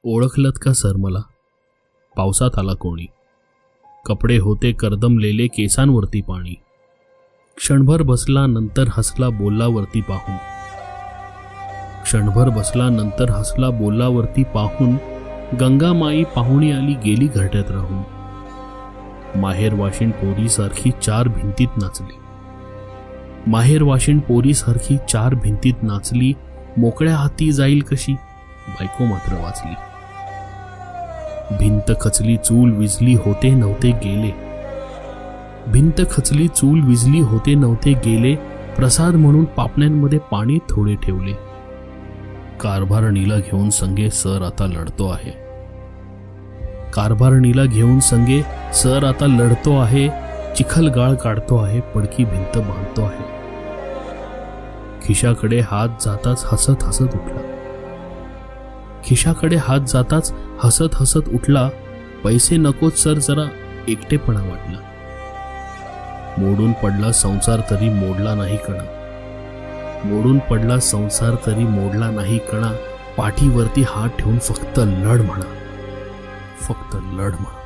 ओळखलत का सर मला? पावसात आला कोणी, कपडे होते करदमलेले, केसांवरती पाणी. क्षणभर बसला नंतर हसला बोलला वरती पाहून. क्षणभर बसला नंतर हसला बोलला वरती पाहून. गंगामाई पाहुणी आली गेली घरट्यात राहून. माहेर वाशिण पोरीसारखी चार भिंतीत नाचली. माहेर वाशिण पोरीसारखी चार भिंतीत नाचली. मोकळ्या हाती जाईल कशी, बायको मात्र वाचली. भिंत खचली चूल विजली होते नव्हते गेले. भिंत खचली चूल विजली होते नव्हते गेले. प्रसाद म्हणून पापण्यांमध्ये पाणी थोडे ठेवले. कारभारणीला घेऊन संगे सर आता लढतो आहे. कारभारणीला घेऊन संगे सर आता लढतो आहे. चिखल गाळ काढतो आहे, पडकी भिंत बांधतो आहे. खिशाकडे हात जाताच हसत हसत उठला. खिशाकडे हात जाताच हसत हसत उठला. पैसे नकोत सर, जरा एकटेपणा वाटला. मोडून पडला संसार तरी मोडला नाही कणा. मोडून पडला संसार तरी मोडला नाही कणा. पाठीवरती हात ठेवून फक्त लढ म्हणा, फक्त लढ म्हणा.